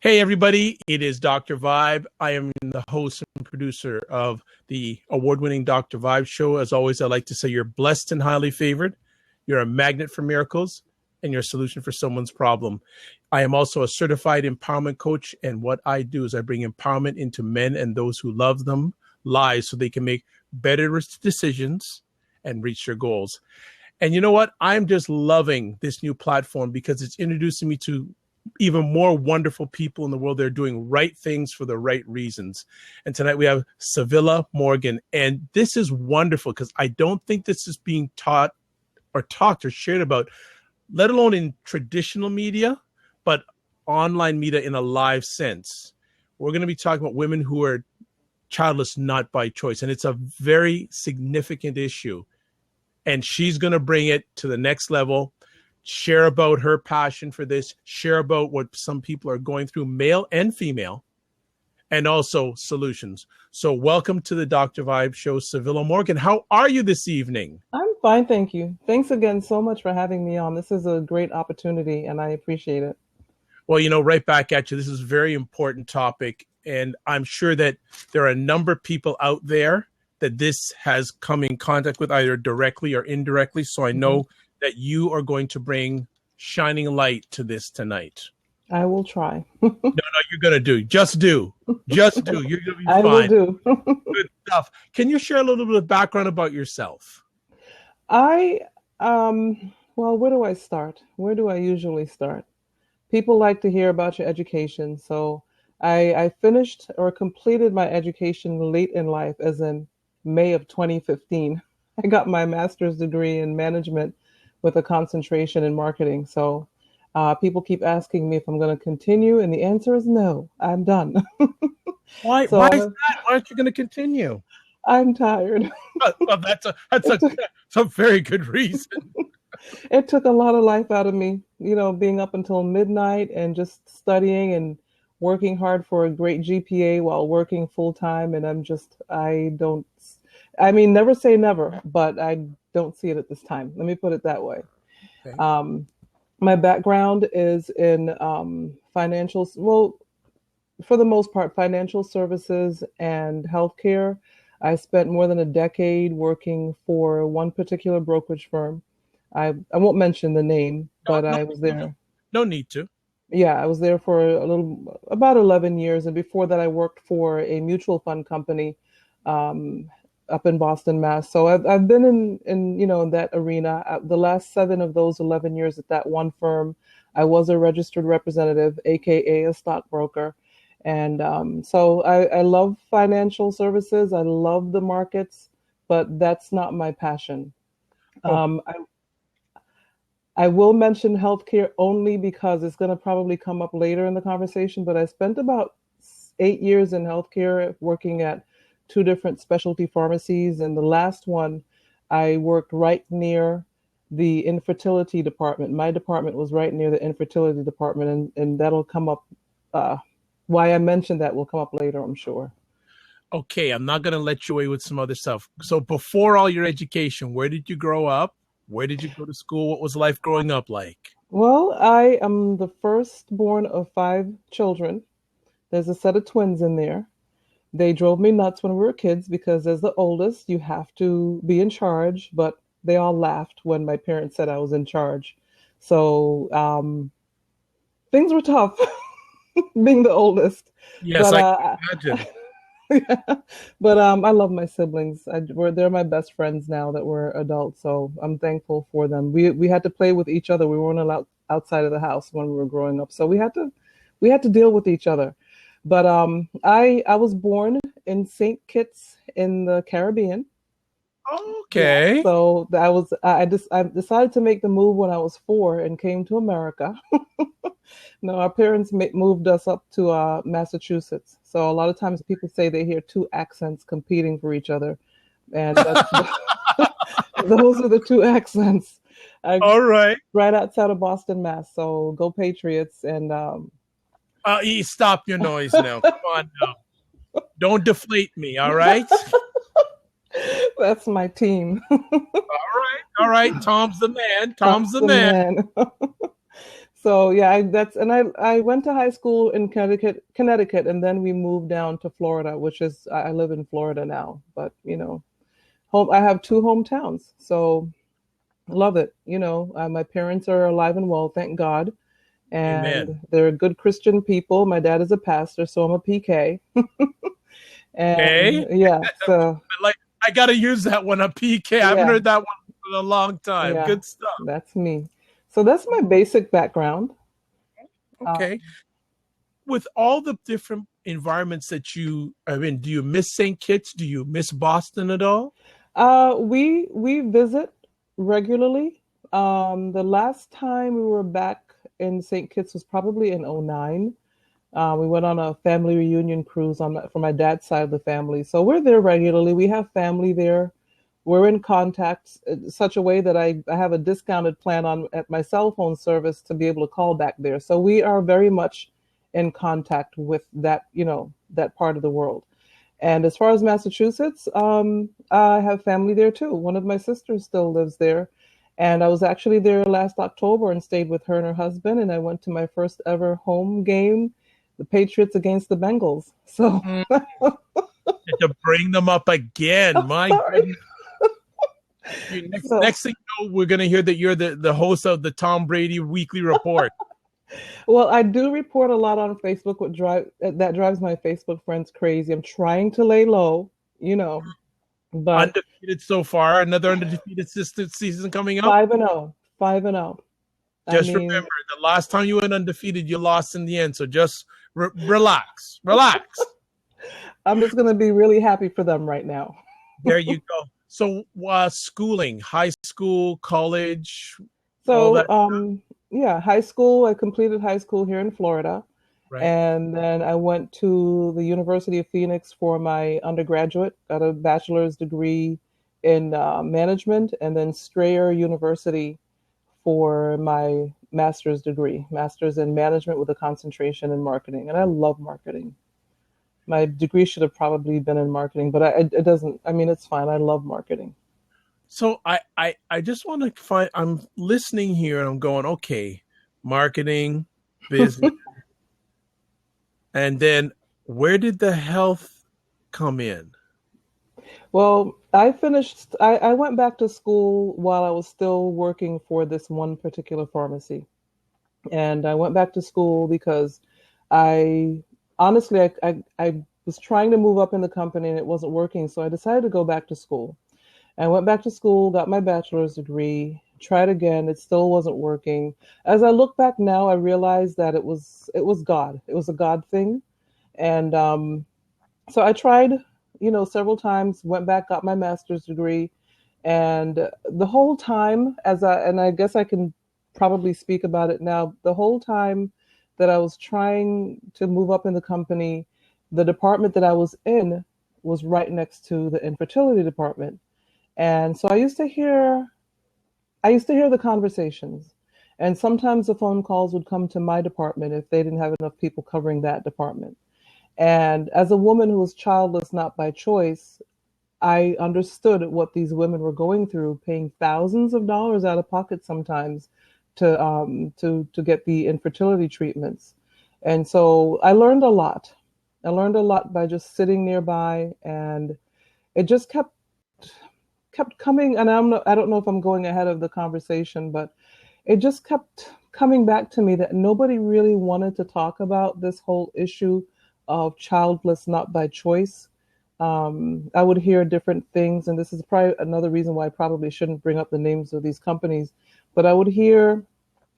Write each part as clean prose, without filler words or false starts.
Hey, everybody, it is Dr. Vibe. I am the host and producer of the award-winning Dr. Vibe show. As always, I like to say you're blessed and highly favored. You're a magnet for miracles, and you're a solution for someone's problem. I am also a certified empowerment coach, and what I do is I bring empowerment into men and those who love them lives so they can make better decisions and reach their goals. And you know what? I'm just loving this new platform because it's introducing me to even more wonderful people in the world that are doing right things for the right reasons. And tonight we have Civilla Morgan. And this is wonderful because I don't think this is being taught or talked or shared about, let alone in traditional media, but online media in a live sense. We're going to be talking about women who are childless, not by choice. And it's a very significant issue. And she's going to bring it to the next level. Share about her passion for this, share about what some people are going through, male and female, and also solutions. So welcome to the Dr. Vibe show, Civilla Morgan. How are you this evening? I'm fine, thank you. Thanks again so much for having me on. This is a great opportunity, and I appreciate it. Well, right back at you. This is a very important topic, and I'm sure that there are a number of people out there that this has come in contact with either directly or indirectly. So I know that you are going to bring shining light to this tonight. I will try. No, you're going to do. Just do. Just do. You're going to be fine. I will do. Good stuff. Can you share a little bit of background about yourself? Well, where do I start? Where do I usually start? People like to hear about your education. So I finished or completed my education late in life, as in May of 2015. I got my master's degree in management with a concentration in marketing. So people keep asking me if I'm going to continue, and the answer is no. I'm done. Why is that? Why aren't you going to continue? I'm tired. Well, that's a very good reason. It took a lot of life out of me, being up until midnight and just studying and working hard for a great GPA while working full time. And never say never, but I don't see it at this time. Let me put it that way. Okay. My background is in financials. Well, for the most part, financial services and healthcare. I spent more than a decade working for one particular brokerage firm. I won't mention the name, but I was there. No need to. Yeah, I was there for about 11 years. And before that, I worked for a mutual fund company up in Boston, Mass. So I've been in that arena. The last 7 of those 11 years at that one firm, I was a registered representative, AKA a stockbroker. And so I love financial services. I love the markets, but that's not my passion. I will mention healthcare only because it's going to probably come up later in the conversation, but I spent about 8 years in healthcare working at 2 different specialty pharmacies. And the last one, I worked right near the infertility department. My department was right near the infertility department, and that'll come up. Why I mentioned that will come up later, I'm sure. Okay, I'm not going to let you away with some other stuff. So before all your education, where did you grow up? Where did you go to school? What was life growing up like? Well, I am the firstborn of 5 children. There's a set of twins in there. They drove me nuts when we were kids because as the oldest, you have to be in charge, but they all laughed when my parents said I was in charge. So things were tough being the oldest. Yes, but, I can imagine. Yeah. But I love my siblings. They're my best friends now that we're adults, so I'm thankful for them. We had to play with each other. We weren't allowed outside of the house when we were growing up, so we had to deal with each other. But I was born in St. Kitts in the Caribbean. Okay. Yeah, so I decided to make the move when I was 4 and came to America. No, our parents moved us up to Massachusetts. So a lot of times people say they hear 2 accents competing for each other, and those are the 2 accents. All right. Right outside of Boston, Mass. So go Patriots! And stop your noise now. Come on now. Don't deflate me. All right. That's my team. All right. Tom's the man. So yeah, I went to high school in Connecticut, and then we moved down to Florida, which is I live in Florida now. But home I have two hometowns, so love it. My parents are alive and well, thank God, Amen. and they're good Christian people. My dad is a pastor, so I'm a PK, Okay. and yeah, so Like I gotta use that one, a PK. I haven't yeah, heard that one in a long time. yeah, Good stuff. that's me. So that's my basic background. Uh, Okay. With all the different environments that I mean, do you miss St. Kitts? Do you miss Boston at all? we visit regularly. The last time we were back in St. Kitts was probably in '09. We went on a family reunion cruise for my dad's side of the family. So we're there regularly. We have family there. We're in contact in such a way that I have a discounted plan on at my cell phone service to be able to call back there. So we are very much in contact with that part of the world. And as far as Massachusetts, I have family there too. One of my sisters still lives there. And I was actually there last October and stayed with her and her husband. And I went to my first ever home game, the Patriots against the Bengals. So, Mm, to bring them up again. I'm My sorry. goodness. Next, So, next thing you know, we're going to hear that you're the host of the Tom Brady Weekly Report. well, I do report a lot on Facebook, that drives my Facebook friends crazy. I'm trying to lay low, but Undefeated so far. Another undefeated season coming up. 5-0, 5-0. I Just mean, remember, the last time you went undefeated, you lost in the end. So just relax. Relax. I'm just going to be really happy for them right now. There you go. So schooling, high school, college, all So, that, yeah, high school, I completed high school here in Florida. right? And then I went to the University of Phoenix for my undergraduate, got a bachelor's degree in management, and then Strayer University for my master's degree, master's in management with a concentration in marketing. And I love marketing. My degree should have probably been in marketing, but it doesn't. I mean, it's fine. I love marketing. So I just want to find. I'm listening here and I'm going, okay, marketing, business, and then where did the health come in? Well, I went back to school while I was still working for this one particular pharmacy. And I went back to school because I honestly, I was trying to move up in the company and it wasn't working. So I decided to go back to school. I went back to school, got my bachelor's degree, tried again. It still wasn't working. As I look back now, I realized that it was God. It was a God thing. And so I tried, several times, went back, got my master's degree. And the whole time, and I guess I can probably speak about it now, the whole time that I was trying to move up in the company, the department that I was in was right next to the infertility department. And so I used to hear the conversations. And sometimes the phone calls would come to my department if they didn't have enough people covering that department. And as a woman who was childless, not by choice, I understood what these women were going through, paying thousands of dollars out of pocket sometimes to get the infertility treatments. And so I learned a lot. I learned a lot by just sitting nearby, and it just kept coming. And I don't know if I'm going ahead of the conversation, but it just kept coming back to me that nobody really wanted to talk about this whole issue of childless not by choice. I would hear different things, and this is probably another reason why I probably shouldn't bring up the names of these companies, but I would hear,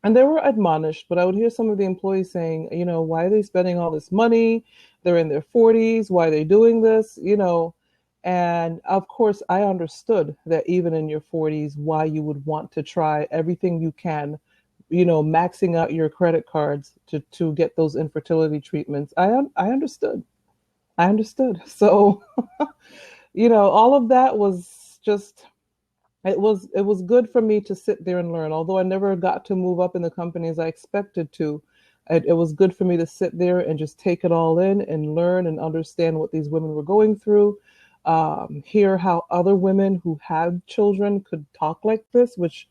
and they were admonished, but I would hear some of the employees saying, why are they spending all this money? They're in their 40s. Why are they doing this? And of course, I understood that even in your 40s, why you would want to try everything you can, maxing out your credit cards to get those infertility treatments. I understood. I understood. So, all of that was just it was good for me to sit there and learn. Although I never got to move up in the company as I expected to, it was good for me to sit there and just take it all in and learn and understand what these women were going through. Hear how other women who had children could talk like this, which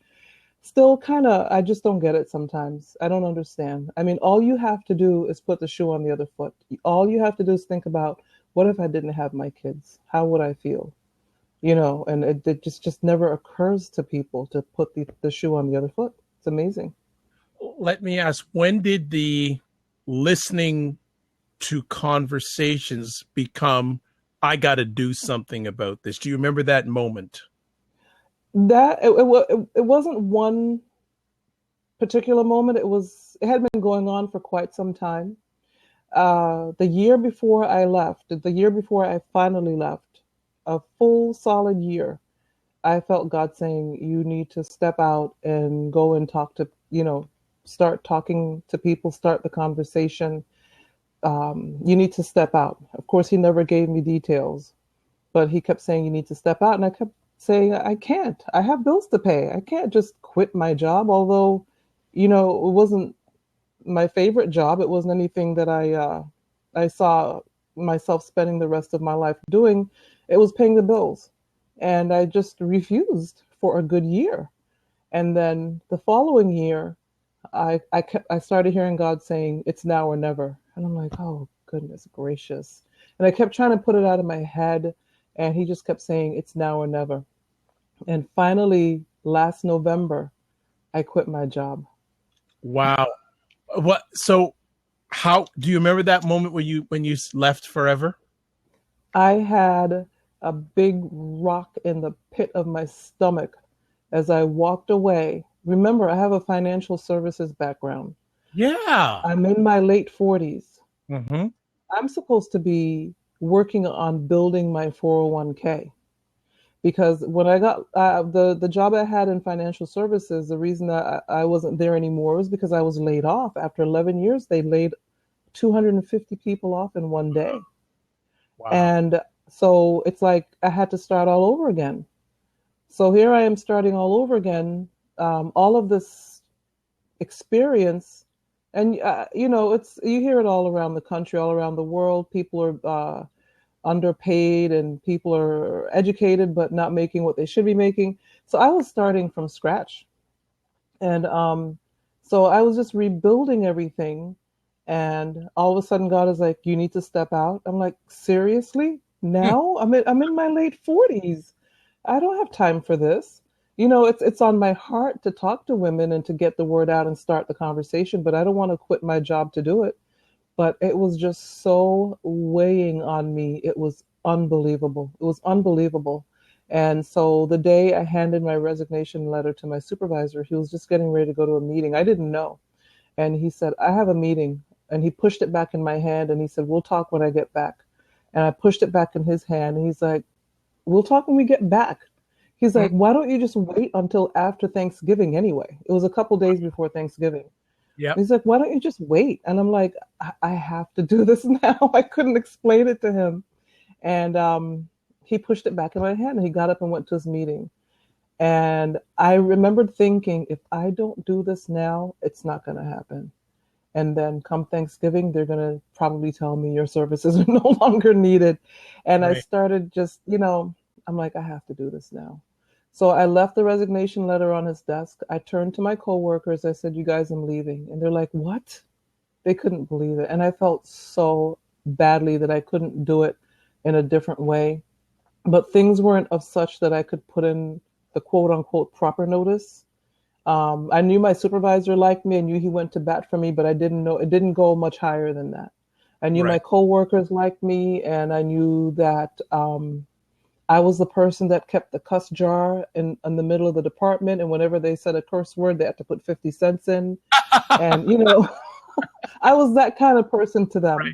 Still kind of, I just don't get it sometimes. I don't understand. I mean, all you have to do is put the shoe on the other foot. All you have to do is think about, what if I didn't have my kids? How would I feel? And it just never occurs to people to put the shoe on the other foot. It's amazing. Let me ask, when did the listening to conversations become, I got to do something about this? Do you remember that moment? That it wasn't one particular moment. It had been going on for quite some time. The year before I left, the year before I finally left, a full solid year, I felt God saying, you need to step out and go and talk to, start talking to people, start the conversation. You need to step out. Of course, he never gave me details, but he kept saying, you need to step out. And I kept saying, I can't. I have bills to pay. I can't just quit my job, although, it wasn't my favorite job. It wasn't anything that I saw myself spending the rest of my life doing. It was paying the bills. And I just refused for a good year. And then the following year, I started hearing God saying, it's now or never. And I'm like, oh, goodness gracious. And I kept trying to put it out of my head. And he just kept saying, it's now or never. And finally, last November, I quit my job. Wow. What? So how do you remember that moment when you left forever? I had a big rock in the pit of my stomach as I walked away. Remember, I have a financial services background. Yeah. I'm in my late 40s. Mm-hmm. I'm supposed to be working on building my 401k, because when I got the job I had in financial services, the reason that I wasn't there anymore was because I was laid off. After 11 years, they laid 250 people off in one day. Wow. And so it's like I had to start all over again. So here I am starting all over again. All of this experience, and it's, you hear it all around the country, all around the world. People are underpaid, and people are educated but not making what they should be making. So I was starting from scratch, and so I was just rebuilding everything. And all of a sudden, God is like, "You need to step out." I'm like, "Seriously? Now? I'm in my late 40s. I don't have time for this." It's on my heart to talk to women and to get the word out and start the conversation, but I don't want to quit my job to do it. But it was just so weighing on me. It was unbelievable. It was unbelievable. And so the day I handed my resignation letter to my supervisor, he was just getting ready to go to a meeting. I didn't know. And he said, I have a meeting. And he pushed it back in my hand and he said, we'll talk when I get back. And I pushed it back in his hand and he's like, we'll talk when we get back. He's like, why don't you just wait until after Thanksgiving anyway? It was a couple days before Thanksgiving. Yeah. He's like, why don't you just wait? And I'm like, I have to do this now. I couldn't explain it to him. And he pushed it back in my hand and he got up and went to his meeting. And I remembered thinking, if I don't do this now, it's not going to happen. And then come Thanksgiving, they're going to probably tell me your services are no longer needed. And I started just, I'm like, I have to do this now. So I left the resignation letter on his desk. I turned to my coworkers. I said, you guys, I'm leaving. And they're like, what? They couldn't believe it. And I felt so badly that I couldn't do it in a different way. But things weren't of such that I could put in the quote unquote proper notice. I knew my supervisor liked me. I knew he went to bat for me, but I didn't know it didn't go much higher than that. I knew my coworkers liked me, and I knew that I was the person that kept the cuss jar in the middle of the department, and whenever they said a curse word, they had to put 50 cents in. And, I was that kind of person to them,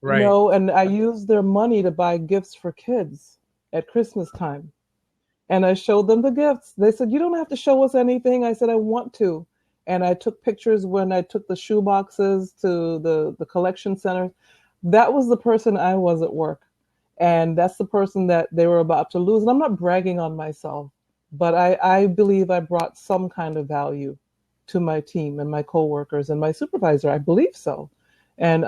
and I used their money to buy gifts for kids at Christmas time. And I showed them the gifts. They said, you don't have to show us anything. I said, I want to. And I took pictures when I took the shoe boxes to the collection center. That was the person I was at work. And that's the person that they were about to lose. And I'm not bragging on myself, but I believe I brought some kind of value to my team and my coworkers and my supervisor. I believe so. And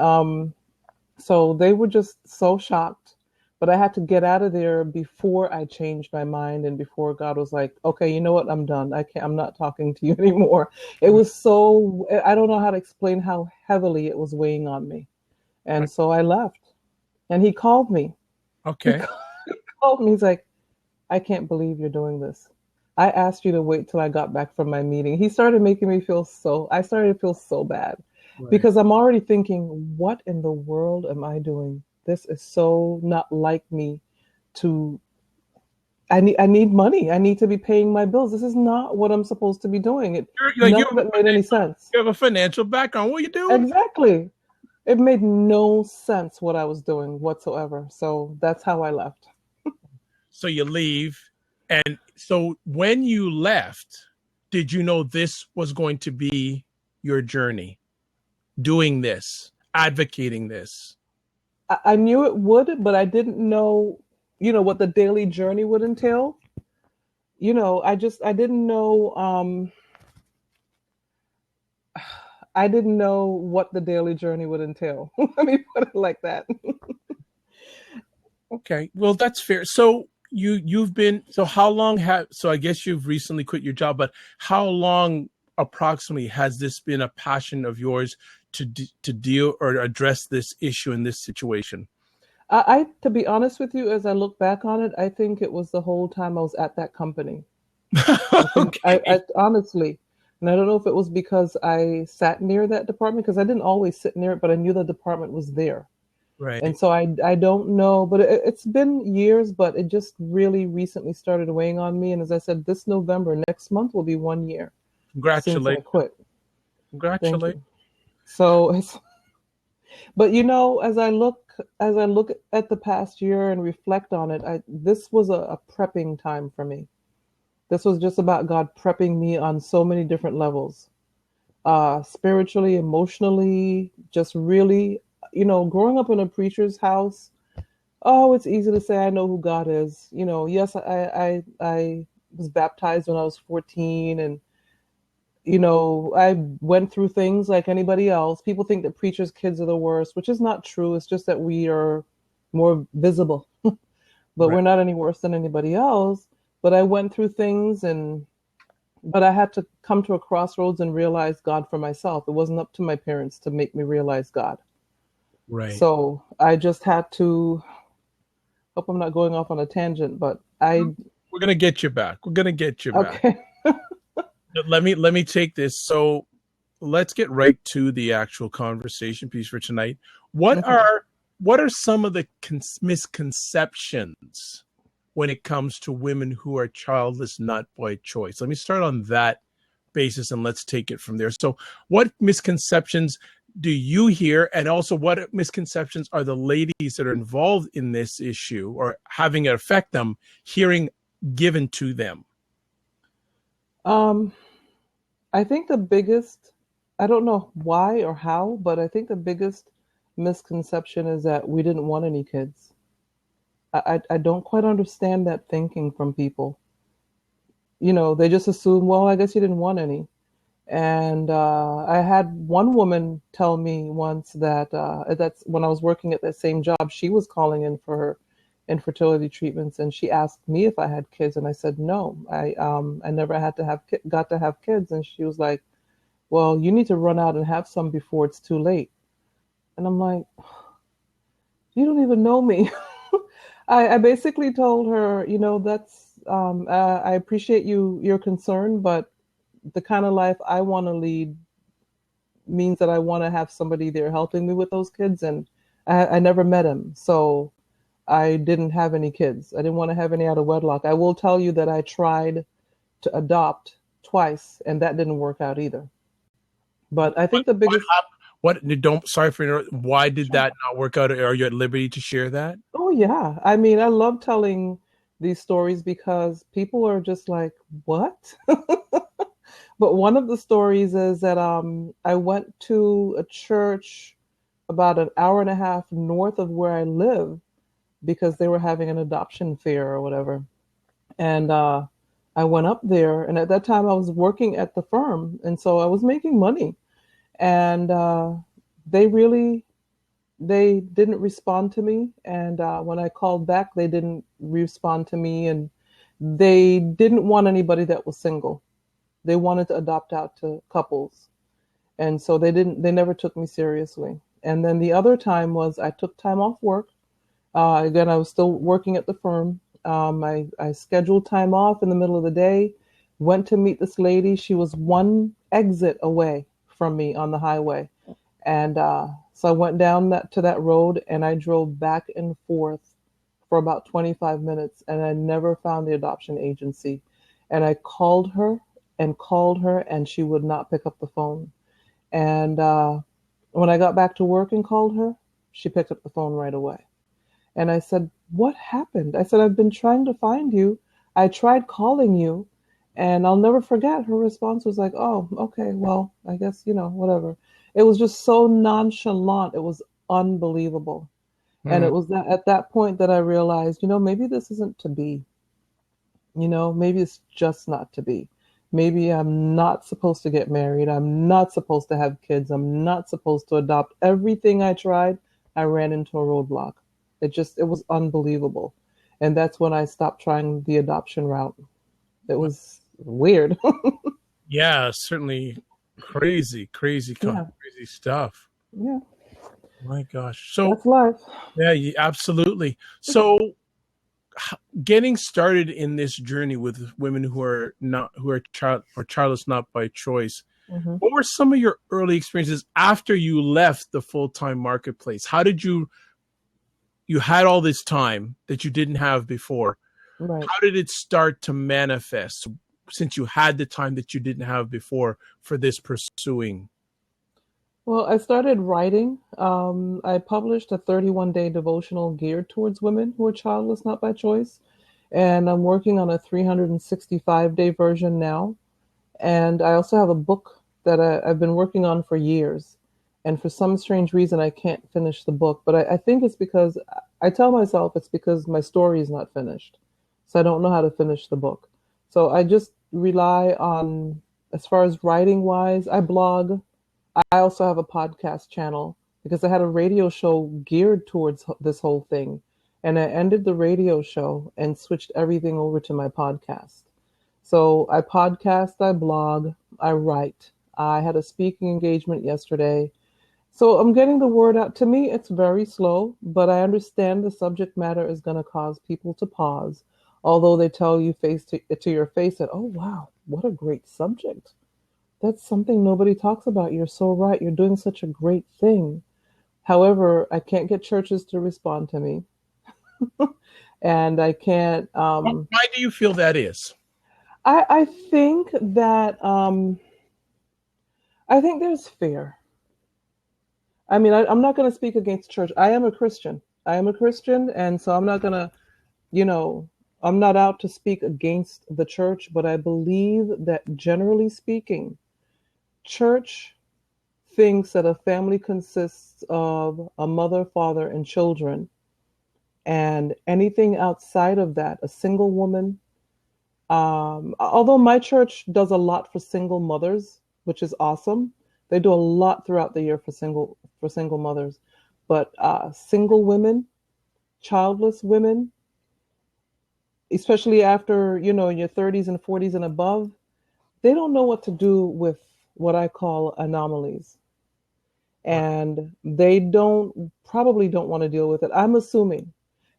so they were just so shocked. But I had to get out of there before I changed my mind and before God was like, okay, you know what? I'm done. I'm not talking to you anymore. It was so, I don't know how to explain how heavily it was weighing on me. And so I left, and he called me. He Okay. called me. He's like, I can't believe you're doing this. I asked you to wait till I got back from my meeting. He started making me I started to feel so bad Right. because I'm already thinking, what in the world am I doing? This is so not like me to, I need money. I need to be paying my bills. This is not what I'm supposed to be doing. None of it made any sense. You have a financial background. What are you doing? Exactly. It made no sense what I was doing whatsoever. So that's how I left. So you leave. And so when you left, did you know this was going to be your journey? Doing this, advocating this? I knew it would, but I didn't know, what the daily journey would entail. I didn't know, I didn't know what the daily journey would entail. Let me put it like that. Okay. Well, that's fair. So you've been, so how long have, so I guess you've recently quit your job, but how long approximately has this been a passion of yours to deal or address this issue in this situation? To be honest with you, as I look back on it, I think it was the whole time I was at that company. I think Okay. I honestly, and I don't know if it was because I sat near that department because I didn't always sit near it, but I knew the department was there. And Right. so I don't know, but it's been years, but it just really recently started weighing on me. And as I said, this November, next month will be 1 year since I Congratulations. quit. Thank Congratulations. you. So it's, but as I look at the past year and reflect on it, this was a prepping time for me. This was just about God prepping me on so many different levels, spiritually, emotionally, just really, growing up in a preacher's house. Oh, it's easy to say I know who God is. Yes, I was baptized when I was 14, and I went through things like anybody else. People think that preachers' kids are the worst, which is not true. It's just that we are more visible, but Right. we're not any worse than anybody else. But I went through things, but I had to come to a crossroads and realize God for myself. It wasn't up to my parents to make me realize God. Right. So I just had to, hope I'm not going off on a tangent, but We're gonna get you back. We're gonna get you back. okay. Let me take this. So let's get right to the actual conversation piece for tonight. What Okay. are what are some of the misconceptions when it comes to women who are childless, not by choice? Let me start on that basis and let's take it from there. So, what misconceptions do you hear, and also what misconceptions are the ladies that are involved in this issue or having it affect them hearing given to them? Um, I think the biggest, I don't know why or how, but I think the biggest misconception is that we didn't want any kids. I don't quite understand that thinking from people. They just assume, well, I guess you didn't want any. And I had one woman tell me once that that's when I was working at that same job, she was calling in for her infertility treatments, and she asked me if I had kids, and I said no. I never had to have got to have kids, and she was like, "Well, you need to run out and have some before it's too late." And I'm like, "You don't even know me." I basically told her, that's I appreciate your concern, but the kind of life I want to lead means that I want to have somebody there helping me with those kids, and I never met him, so I didn't have any kids. I didn't want to have any out of wedlock. I will tell you that I tried to adopt twice, and that didn't work out either. But I think the What biggest, happened? What don't sorry for interrupting. Why did sure. that not work out? Are you at liberty to share that? Oh yeah, I mean, I love telling these stories because people are just like, what? But one of the stories is that I went to a church about an hour and a half north of where I live because they were having an adoption fair or whatever. And I went up there, and at that time I was working at the firm, and so I was making money. And they really they didn't respond to me. And when I called back, they didn't respond to me. And they didn't want anybody that was single. They wanted to adopt out to couples. And so they never took me seriously. And then the other time was I took time off work. Again, I was still working at the firm. I scheduled time off in the middle of the day, went to meet this lady. She was one exit away from me on the highway. And so I went down to that road and I drove back and forth for about 25 minutes and I never found the adoption agency. And I called her and she would not pick up the phone. And when I got back to work and called her, she picked up the phone right away. And I said, "What happened?" I said, "I've been trying to find you. I tried calling you." And I'll never forget her response was like, "Oh, okay, well, I guess, whatever." It was just so nonchalant. It was unbelievable. And it was at that point that I realized, maybe this isn't to be. Maybe it's just not to be. Maybe I'm not supposed to get married. I'm not supposed to have kids. I'm not supposed to adopt. Everything I tried, I ran into a roadblock. It was unbelievable. And that's when I stopped trying the adoption route. It was weird. Yeah, certainly crazy, crazy, Yeah, crazy stuff. yeah, My gosh. So, that's life. yeah, absolutely. So, getting started in this journey with women who are childless not by choice. Hmm. What were some of your early experiences after you left the full-time marketplace? How did you had all this time that you didn't have before? Right. How did it start to manifest since you had the time that you didn't have before for this pursuing? Well, I started writing. I published a 31-day devotional geared towards women who are childless not by choice. And I'm working on a 365-day version now. And I also have a book that I've been working on for years. And for some strange reason, I can't finish the book. But I think it's because I tell myself it's because my story is not finished. So I don't know how to finish the book. So I just rely on, as far as writing wise, I blog. I also have a podcast channel because I had a radio show geared towards this whole thing. And I ended the radio show and switched everything over to my podcast. So I podcast, I blog, I write. I had a speaking engagement yesterday. So I'm getting the word out. To me, it's very slow, but I understand the subject matter is going to cause people to pause, although they tell you face to your face that, "Oh, wow, what a great subject. That's something nobody talks about. You're so right. You're doing such a great thing." However, I can't get churches to respond to me. And I can't. Why do you feel that is? I think that I think there's fear. I mean, I'm not going to speak against church. I am a Christian. I am a Christian, and so I'm not going to, you know, I'm not out to speak against the church, but I believe that generally speaking, church thinks that a family consists of a mother, father, and children, and anything outside of that, a single woman. Although my church does a lot for single mothers, which is awesome. They do a lot throughout the year for single mothers, but single women, childless women, especially after in your 30s and 40s and above, they don't know what to do with what I call anomalies, and they probably don't want to deal with it. I'm assuming.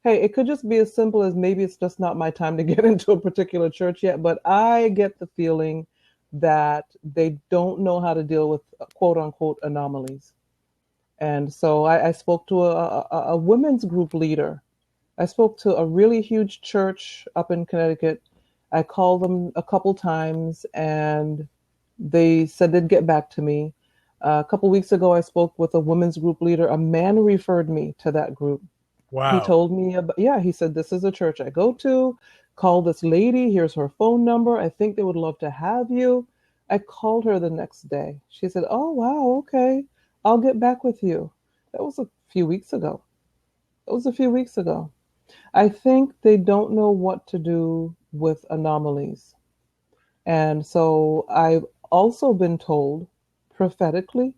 Hey, it could just be as simple as maybe it's just not my time to get into a particular church yet, but I get the feeling that they don't know how to deal with quote unquote anomalies. And so I spoke to a women's group leader. I spoke to a really huge church up in Connecticut. I called them a couple times and they said they'd get back to me. A couple weeks ago, I spoke with a women's group leader. A man referred me to that group. He Wow. told me about, yeah, he said, "This is a church I go to. Call this lady. Here's her phone number. I think they would love to have you." I called her the next day. She said, "Oh, wow, okay. I'll get back with you." That was a few weeks ago. That was a few weeks ago. I think they don't know what to do with anomalies. And so I've also been told prophetically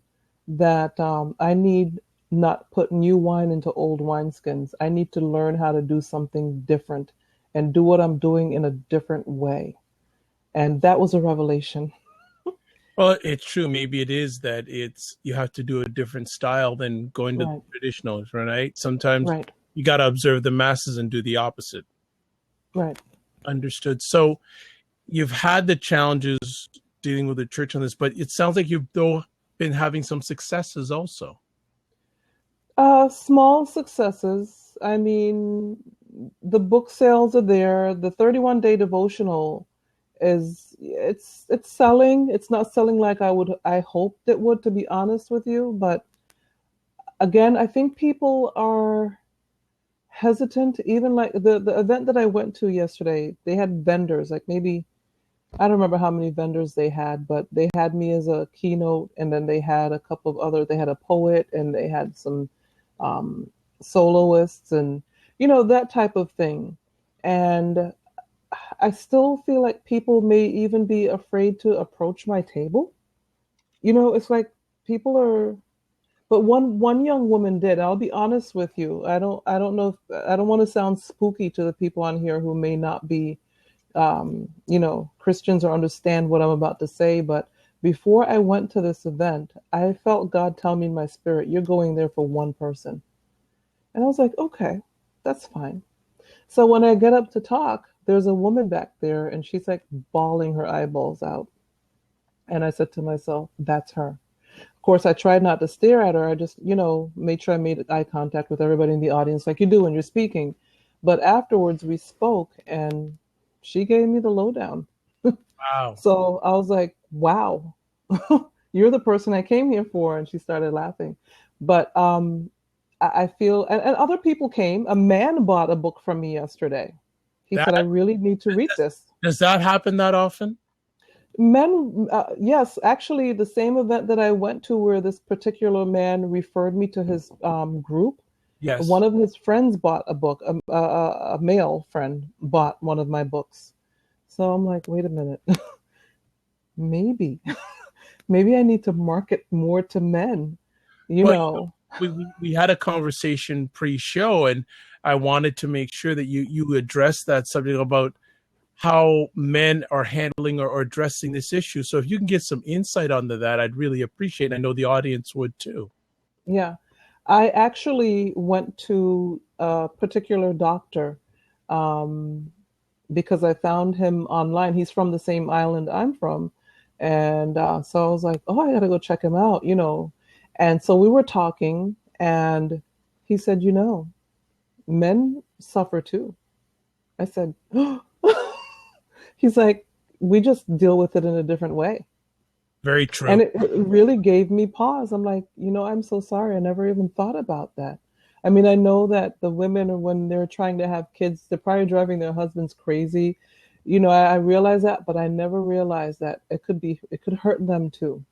that I need not put new wine into old wineskins. I need to learn how to do something different and do what I'm doing in a different way. And that was a revelation. Well, it's true. Maybe it is that it's you have to do a different style than going to the Right, traditionals, right? Sometimes right, you got to observe the masses and do the opposite. right. Understood. So you've had the challenges dealing with the church on this, but it sounds like you've though been having some successes also. Small successes. I mean, the book sales are there. The 31-day devotional is it's selling. It's not selling like I hoped it would, to be honest with you. But again, I think people are hesitant. Even like the event that I went to yesterday, they had vendors, like maybe I don't remember how many vendors they had, but they had me as a keynote, and then they had a couple of other. They had a poet, and they had some um, soloists, and that type of thing. And I still feel like people may even be afraid to approach my table. It's like people are. But one young woman did. I'll be honest with you. I don't know. I don't want to sound spooky to the people on here who may not be Christians or understand what I'm about to say. But before I went to this event, I felt God tell me in my spirit, you're going there for one person. And I was like, okay, that's fine. So when I get up to talk, there's a woman back there and she's like bawling her eyeballs out. And I said to myself, that's her. Of course, I tried not to stare at her. I just, made sure I made eye contact with everybody in the audience like you do when you're speaking. But afterwards, we spoke and she gave me the lowdown. Wow. So I was like, wow, you're the person I came here for. And she started laughing. But I feel, and other people came. A man bought a book from me yesterday. He said, I That really need to read this. does that happen that often? Men, yes, actually, the same event that I went to where this particular man referred me to his group, one Yes. of his friends bought a book, a male friend bought one of my books. So I'm like, wait a minute, maybe, maybe I need to market more to men, you Well, know. we had a conversation pre-show, and I wanted to make sure that you address that subject about how men are handling or addressing this issue. So if you can get some insight onto that, I'd really appreciate it. I know the audience would too. Yeah. I actually went to a particular doctor um, because I found him online. He's from the same island I'm from. And so I was like, oh, I got to go check him out. And so we were talking, and he said, men suffer too. I said, he's like, we just deal with it in a different way. Very true. And it really gave me pause. I'm like, I'm so sorry. I never even thought about that. I mean, I know that the women, when they're trying to have kids, they're probably driving their husbands crazy. I realize that, but I never realized that it could hurt them too.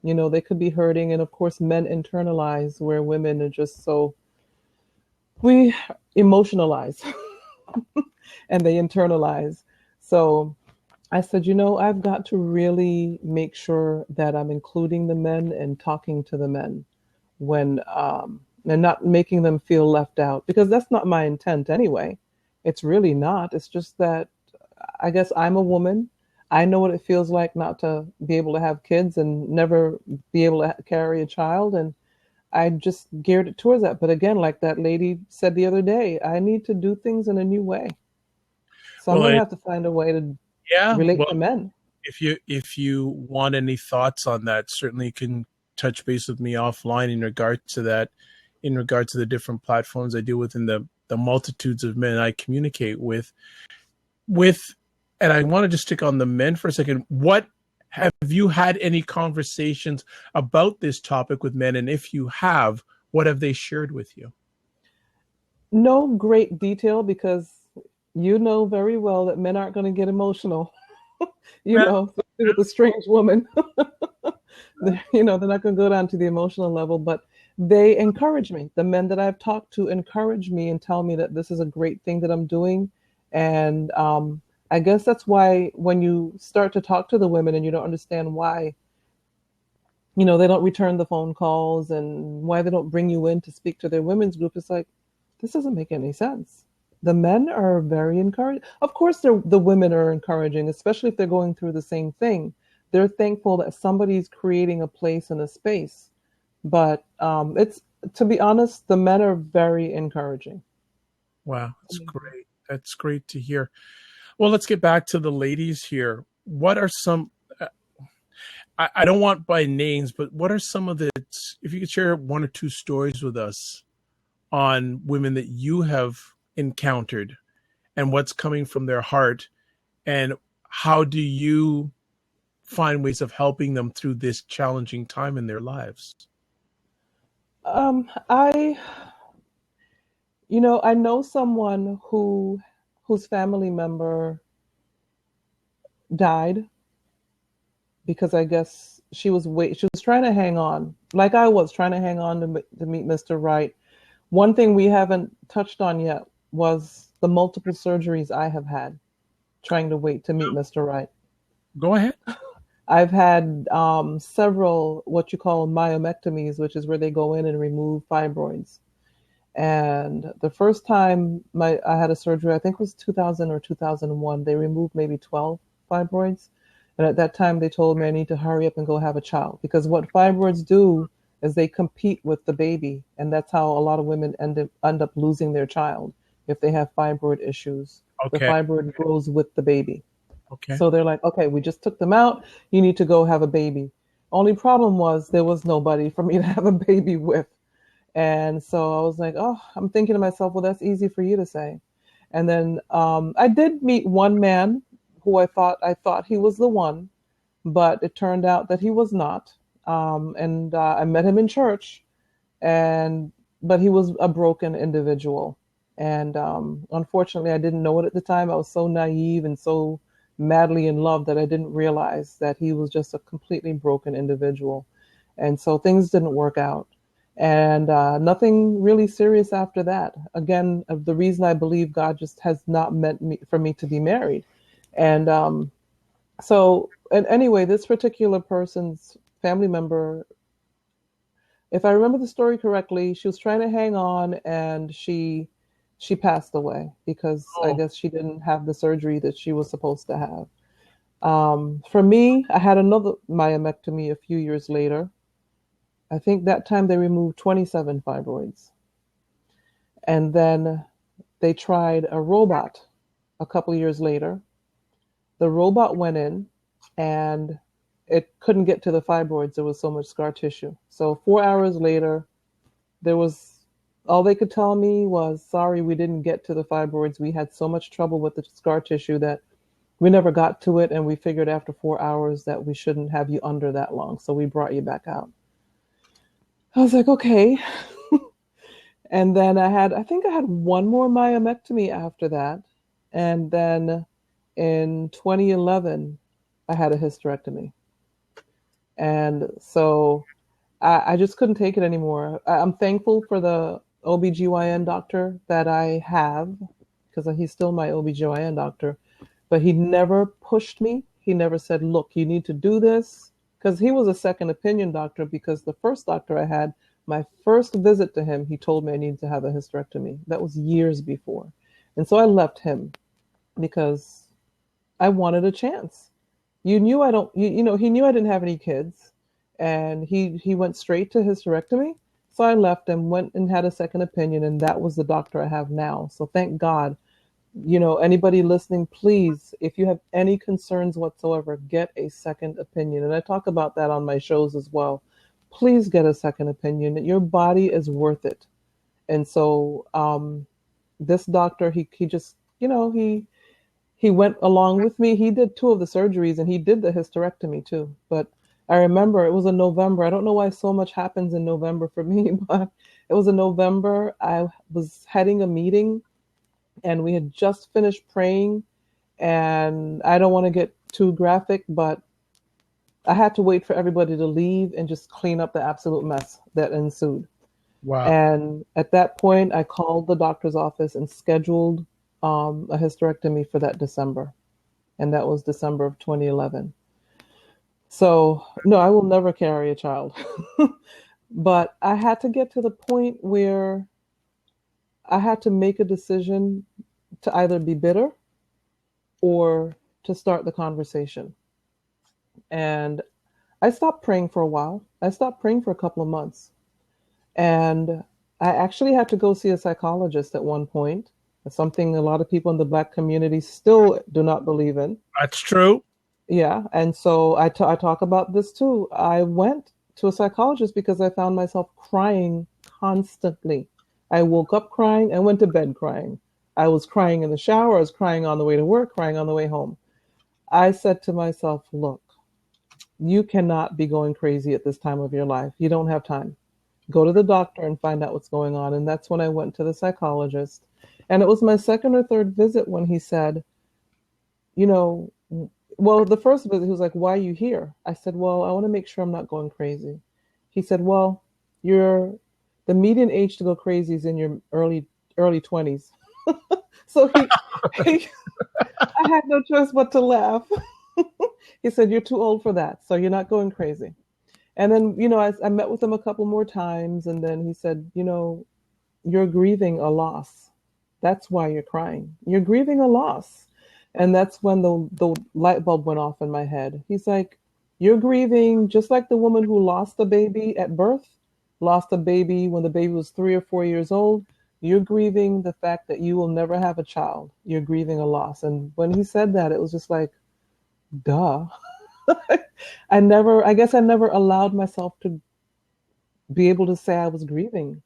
They could be hurting. And of course, men internalize where women are just so, we emotionalize and they internalize. So I said, I've got to really make sure that I'm including the men and talking to the men when, and not making them feel left out, because that's not my intent anyway. It's really not. It's just that I guess I'm a woman. I know what it feels like not to be able to have kids and never be able to carry a child. And I just geared it towards that. But again, like that lady said the other day, I need to do things in a new way. So I'm Well, going to have to find a way to yeah. relate Well, to men. if you want any thoughts on that, certainly you can touch base with me offline in regard to that, in regard to the different platforms I deal with and the multitudes of men I communicate with. And I want to just stick on the men for a second. What have you had any conversations about this topic with men? And if you have, what have they shared with you? No great detail, because you know very well that men aren't going to get emotional, especially with a strange woman. They're not going to go down to the emotional level, but they encourage me. The men that I've talked to encourage me and tell me that this is a great thing that I'm doing. And I guess that's why when you start to talk to the women and you don't understand why they don't return the phone calls, and why they don't bring you in to speak to their women's group. It's like, this doesn't make any sense. The men are very encouraging. Of course, the women are encouraging, especially if they're going through the same thing. They're thankful that somebody's creating a place and a space. But it's, to be honest, the men are very encouraging. Wow, that's great. That's great to hear. Well, let's get back to the ladies here. What are some, I don't want by names, but what are some of the, if you could share one or two stories with us on women that you have encountered and what's coming from their heart, and how do you find ways of helping them through this challenging time in their lives? I, I know someone whose family member died because I guess she was trying to hang on, like I was trying to hang on to meet Mr. Right. One thing we haven't touched on yet was the multiple surgeries I have had trying to wait to meet Mr. Right. Go ahead. I've had several what you call myomectomies, which is where they go in and remove fibroids. And the first time I had a surgery, I think it was 2000 or 2001, they removed maybe 12 fibroids. And at that time, they told me I need to hurry up and go have a child, because what fibroids do is they compete with the baby. And that's how a lot of women end up losing their child if they have fibroid issues. The Okay. fibroid grows with the baby. Okay. So they're like, okay, we just took them out. You need to go have a baby. Only problem was there was nobody for me to have a baby with. And so I was like, oh, I'm thinking to myself, well, that's easy for you to say. And then I did meet one man who I thought he was the one, but it turned out that he was not. And I met him in church, and but he was a broken individual. And unfortunately, I didn't know it at the time. I was so naive and so madly in love that I didn't realize that he was just a completely broken individual. And so things didn't work out. And nothing really serious after that. Again, the reason I believe God just has not meant for me to be married. And and anyway, this particular person's family member, if I remember the story correctly, she was trying to hang on, and she passed away because I Oh, guess she didn't have the surgery that she was supposed to have. For me, I had another myomectomy a few years later. I think that time they removed 27 fibroids. And then they tried a robot a couple years later. The robot went in, and it couldn't get to the fibroids. There was so much scar tissue. So 4 hours later, there was all they could tell me was, sorry, we didn't get to the fibroids. We had so much trouble with the scar tissue that we never got to it. And we figured after 4 hours that we shouldn't have you under that long. So we brought you back out. I was like, okay. And then I think I had one more myomectomy after that. And then in 2011, I had a hysterectomy. And so I just couldn't take it anymore. I'm thankful for the OBGYN doctor that I have, because he's still my OBGYN doctor, but he never pushed me. He never said, look, you need to do this, because he was a second opinion doctor, because the first doctor I had, my first visit to him, he told me I needed to have a hysterectomy. That was years before. And so I left him because I wanted a chance. You knew I don't, he knew I didn't have any kids, and he went straight to hysterectomy. So I left him, went and had a second opinion, and that was the doctor I have now. So thank God. Anybody listening, please, if you have any concerns whatsoever, get a second opinion. And I talk about that on my shows as well. Please get a second opinion. Your body is worth it. And so this doctor, he just, he went along with me. He did two of the surgeries, and he did the hysterectomy too. But I remember it was in November. I don't know why so much happens in November for me, but it was in November. I was heading a meeting, and we had just finished praying. And I don't want to get too graphic, but I had to wait for everybody to leave and just clean up the absolute mess that ensued. wow. And at that point, I called the doctor's office and scheduled a hysterectomy for that December. And that was December of 2011. So, no, I will never carry a child. But I had to get to the point where I had to make a decision to either be bitter or to start the conversation. And I stopped praying for a while. I stopped praying for a couple of months. And I actually had to go see a psychologist at one point, something a lot of people in the Black community still do not believe in. That's true. Yeah. And so I talk about this too. I went to a psychologist because I found myself crying constantly. I woke up crying. I went to bed crying. I was crying in the shower. I was crying on the way to work, crying on the way home. I said to myself, look, you cannot be going crazy at this time of your life. You don't have time. Go to the doctor and find out what's going on. And that's when I went to the psychologist. And it was my second or third visit when he said, you know, well, the first visit, he was like, why are you here? I said, well, I want to make sure I'm not going crazy. He said, well, you're the median age to go crazy is in your early 20s. So he I had no choice but to laugh. He said, you're too old for that. So you're not going crazy. And then, I met with him a couple more times. And then he said, you're grieving a loss. That's why you're crying. You're grieving a loss. And that's when the light bulb went off in my head. He's like, you're grieving just like the woman who lost a baby at birth, lost a baby when the baby was 3 or 4 years old. You're grieving the fact that you will never have a child. You're grieving a loss. And when he said that, it was just like, duh. I guess I never allowed myself to be able to say I was grieving.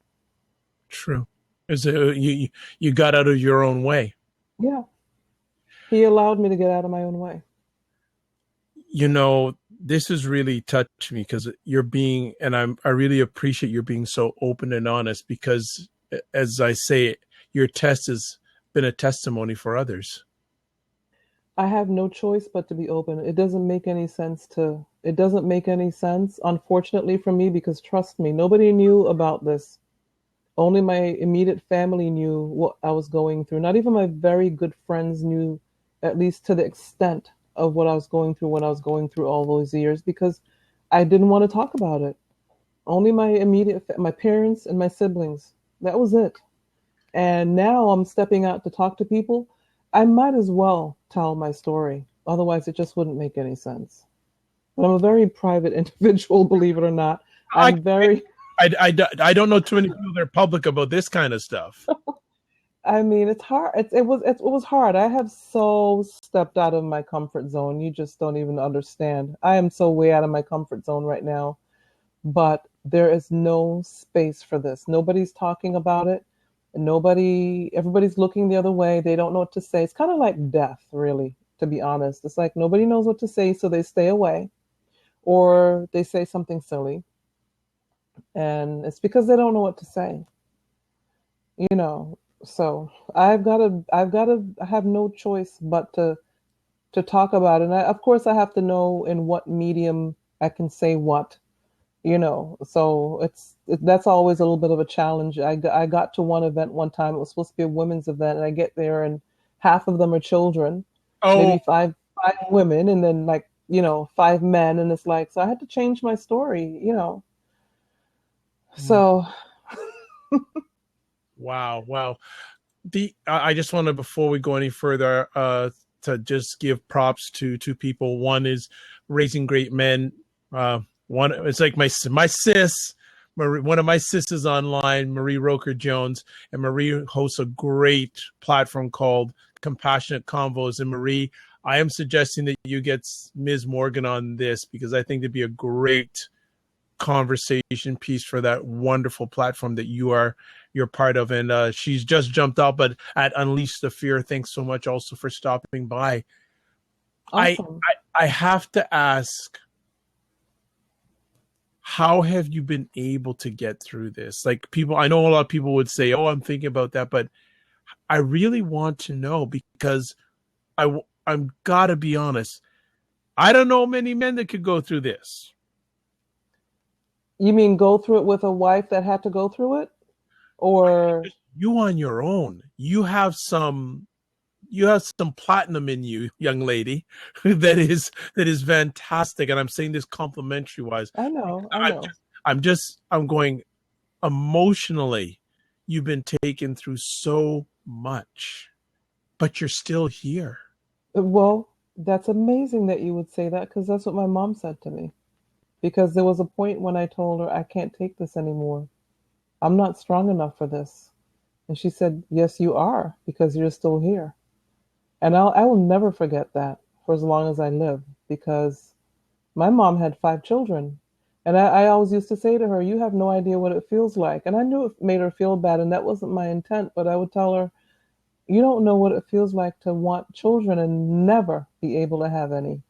True. Is you got out of your own way. Yeah. He allowed me to get out of my own way. This has really touched me because you're being, and I really appreciate you being so open and honest because, as I say, your test has been a testimony for others. I have no choice but to be open. It doesn't make any sense, unfortunately, for me, because trust me, nobody knew about this. Only my immediate family knew what I was going through. Not even my very good friends knew, at least to the extent of what I was going through when I was going through all those years, because I didn't want to talk about it. Only my parents and my siblings. That was it. And now I'm stepping out to talk to people. I might as well tell my story. Otherwise, it just wouldn't make any sense. But I'm a very private individual, believe it or not. I don't know too many people that are public about this kind of stuff. I mean, it's hard. It was hard. I have so stepped out of my comfort zone. You just don't even understand. I am so way out of my comfort zone right now. But there is no space for this. Nobody's talking about it. Everybody's looking the other way. They don't know what to say. It's kind of like death, really, to be honest. It's like nobody knows what to say, so they stay away or they say something silly. And it's because they don't know what to say. So I have no choice but to talk about it. And of course I have to know in what medium I can say what, so that's always a little bit of a challenge. I got to one event one time. It was supposed to be a women's event, and I get there and half of them are children, maybe five women, and then like, 5 men. And it's like, so I had to change my story. So Wow. I just want to, before we go any further, to just give props to two people. One is Raising Great Men. One, it's like my sis, Marie, one of my sisters online, Marie Roker Jones, and Marie hosts a great platform called Compassionate Convos. And Marie, I am suggesting that you get Ms. Morgan on this because I think it'd be a great conversation piece for that wonderful platform that you're part of. And she's just jumped out, but at Unleash the Fear, thanks so much also for stopping by. awesome. I have to ask, how have you been able to get through this? Like, I know a lot of people would say, oh, I'm thinking about that, but I really want to know because I'm gotta be honest. I don't know many men that could go through this. You mean go through it with a wife that had to go through it? Or You on your own. You have some you have some platinum in you, young lady. That is fantastic, and I'm saying this complimentary wise. I know, I I'm know. just, I'm going emotionally. You've been taken through so much, but you're still here. Well, that's amazing that you would say that because that's what my mom said to me. Because there was a point when I told her, I can't take this anymore. I'm not strong enough for this. And she said, yes, you are, because you're still here. And I will never forget that for as long as I live, because my mom had 5 children. And I always used to say to her, you have no idea what it feels like. And I knew it made her feel bad, and that wasn't my intent. But I would tell her, you don't know what it feels like to want children and never be able to have any.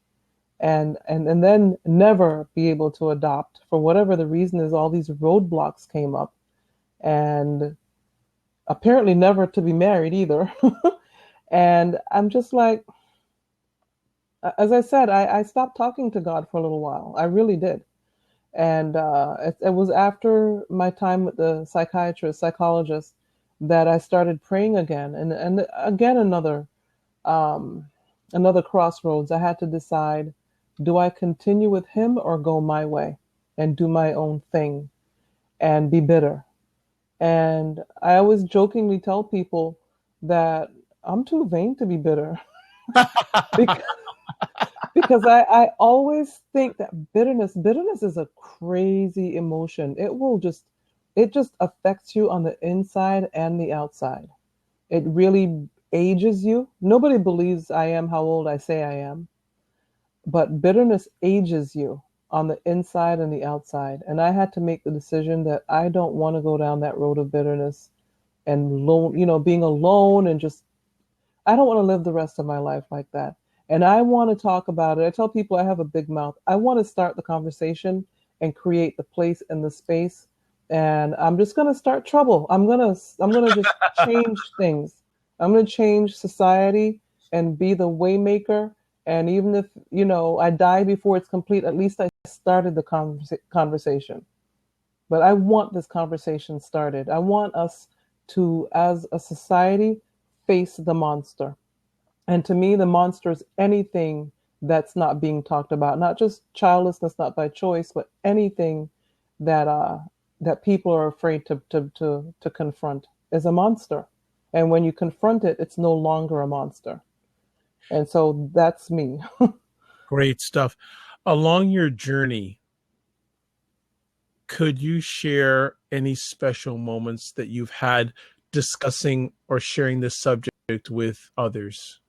And then never be able to adopt for whatever the reason is. All these roadblocks came up, and apparently never to be married either. And I'm just like, as I said, I stopped talking to God for a little while. I really did. And it was after my time with the psychologist, that I started praying again. And again, um, another crossroads. I had to decide, do I continue with him or go my way and do my own thing and be bitter? And I always jokingly tell people that I'm too vain to be bitter. because, because I always think that bitterness is a crazy emotion. It just affects you on the inside and the outside. It really ages you. Nobody believes I am how old I say I am, but bitterness ages you on the inside and the outside. And I had to make the decision that I don't want to go down that road of bitterness and being alone and just, I don't want to live the rest of my life like that. And I want to talk about it. I tell people I have a big mouth. I want to start the conversation and create the place and the space. And I'm just going to start trouble. I'm going to just change things. I'm going to change society and be the waymaker. And even if, I die before it's complete, at least I started the conversation. But I want this conversation started. I want us to, as a society, face the monster. And to me, the monster is anything that's not being talked about, not just childlessness, not by choice, but anything that people are afraid to confront is a monster. And when you confront it, it's no longer a monster. And so that's me. Great stuff. Along your journey, could you share any special moments that you've had discussing or sharing this subject with others?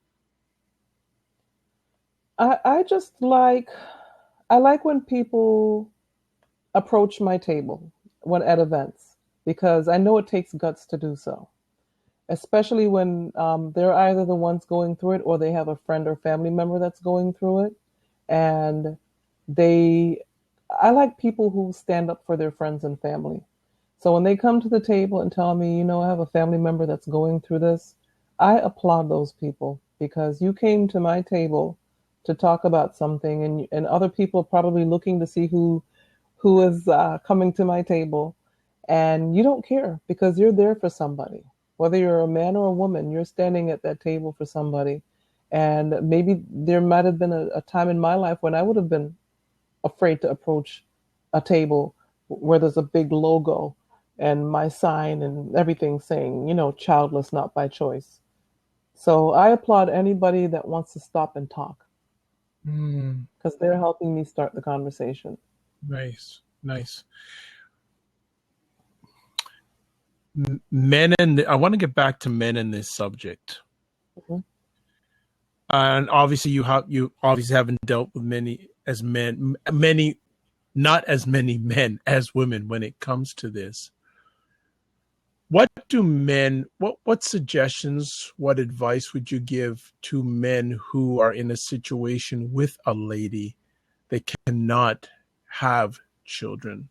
I just I like when people approach my table when at events, because I know it takes guts to do so, especially when they're either the ones going through it or they have a friend or family member that's going through it. And I like people who stand up for their friends and family. So when they come to the table and tell me, I have a family member that's going through this, I applaud those people, because you came to my table to talk about something, and other people are probably looking to see who is coming to my table, and you don't care because you're there for somebody. Whether you're a man or a woman, you're standing at that table for somebody. And maybe there might have been a time in my life when I would have been afraid to approach a table where there's a big logo and my sign and everything saying, childless, not by choice. So I applaud anybody that wants to stop and talk, because they're helping me start the conversation. Nice, nice. Men, and I want to get back to men in this subject. Mhm. And obviously, you obviously haven't dealt with not as many men as women when it comes to this. What suggestions, what advice would you give to men who are in a situation with a lady they cannot have children